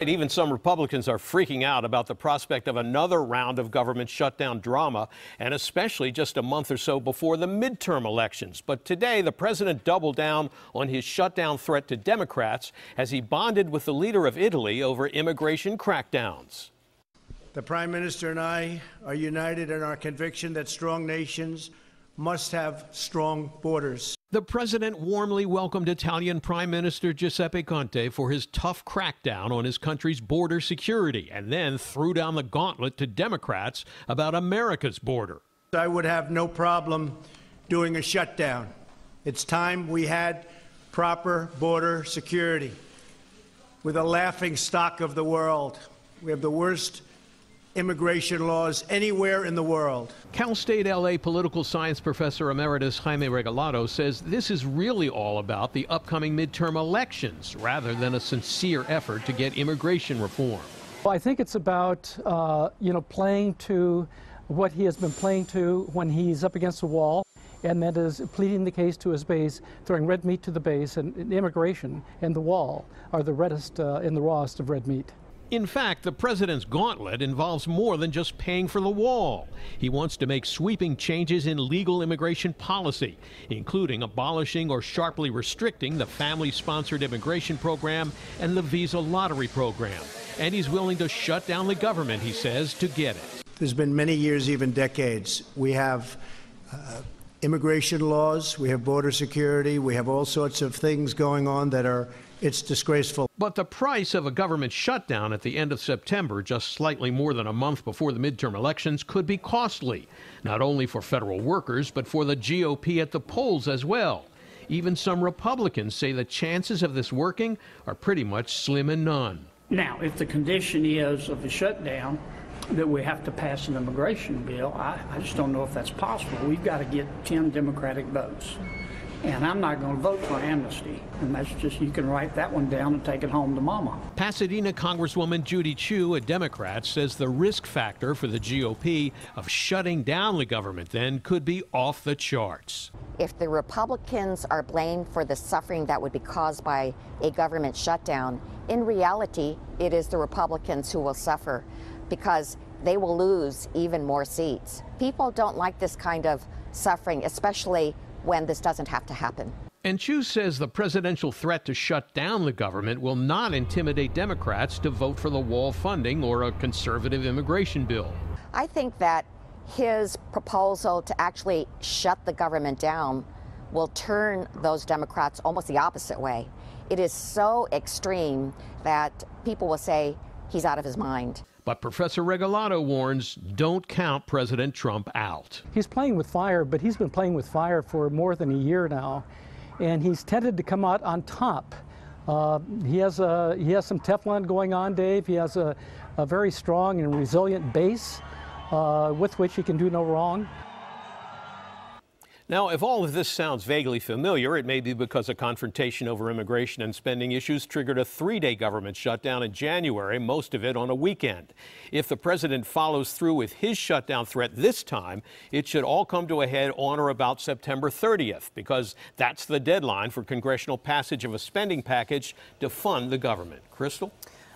Even some Republicans are freaking out about the prospect of another round of government shutdown drama, and especially just a month or so before the midterm elections. But today, the president doubled down on his shutdown threat to Democrats as he bonded with the leader of Italy over immigration crackdowns. The Prime Minister and I are united in our conviction that strong nations must have strong borders. The president warmly welcomed Italian Prime Minister Giuseppe Conte for his tough crackdown on his country's border security, and then threw down the gauntlet to Democrats about America's border. I would have no problem doing a shutdown. It's time we had proper border security. We're the laughing stock of the world. We have the worst immigration laws anywhere in the world. Cal State LA political science professor emeritus Jaime Regalado says this is really all about the upcoming midterm elections rather than a sincere effort to get immigration reform. Well, I think it's about, playing to what he has been playing to when he's up against the wall, and that is pleading the case to his base, throwing red meat to the base, and immigration and the wall are the reddest and the rawest of red meat. In fact, the president's gauntlet involves more than just paying for the wall. He wants to make sweeping changes in legal immigration policy, including abolishing or sharply restricting the family-sponsored immigration program and the visa lottery program. And he's willing to shut down the government, he says, to get it. There's been many years, even decades. We have immigration laws, we have border security, we have all sorts of things going on that it's disgraceful. But the price of a government shutdown at the end of September, just slightly more than a month before the midterm elections, could be costly, not only for federal workers, but for the GOP at the polls as well. Even some Republicans say the chances of this working are pretty much slim and none. Now, if the condition is of the shutdown that we have to pass an immigration bill, I just don't know if that's possible. We've got to get 10 Democratic votes. And I'm not going to vote for amnesty. And that's just, you can write that one down and take it home to mama. Pasadena Congresswoman Judy Chu, a Democrat, says the risk factor for the GOP of shutting down the government then could be off the charts. If the Republicans are blamed for the suffering that would be caused by a government shutdown, in reality, it is the Republicans who will suffer because they will lose even more seats. People don't like this kind of suffering, especially when this doesn't have to happen. And Chu says the presidential threat to shut down the government will not intimidate Democrats to vote for the wall funding or a conservative immigration bill. I think that his proposal to actually shut the government down will turn those Democrats almost the opposite way. It is so extreme that people will say he's out of his mind. But Professor Regalado warns, don't count President Trump out. He's playing with fire, but he's been playing with fire for more than a year now, and he's tended to come out on top. He has some Teflon going on, Dave. He has a very strong and resilient base with which he can do no wrong. Now, if all of this sounds vaguely familiar, it may be because a confrontation over immigration and spending issues triggered a 3-day government shutdown in January, most of it on a weekend. If the president follows through with his shutdown threat this time, it should all come to a head on or about September 30th, because that's the deadline for congressional passage of a spending package to fund the government. Crystal?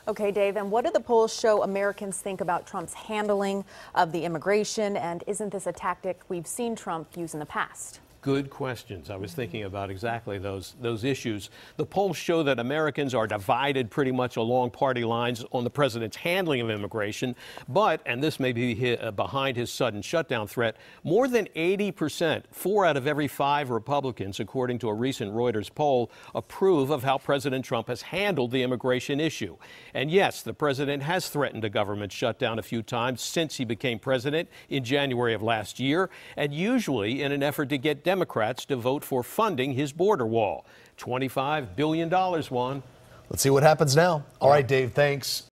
Okay, Dave, and what do the polls show Americans think about Trump's handling of the immigration, and isn't this a tactic we've seen Trump use in the past? Good questions. I was thinking about exactly those issues. The polls show that Americans are divided pretty much along party lines on the president's handling of immigration. But, and this may be behind his sudden shutdown threat, more than 80%, 4 out of every 5 Republicans, according to a recent Reuters poll, approve of how President Trump has handled the immigration issue. And yes, the president has threatened a government shutdown a few times since he became president in January of last year, and usually in an effort to get Democrats to vote for funding his border wall. $25 billion, Juan. Let's see what happens now. All right, Dave, thanks.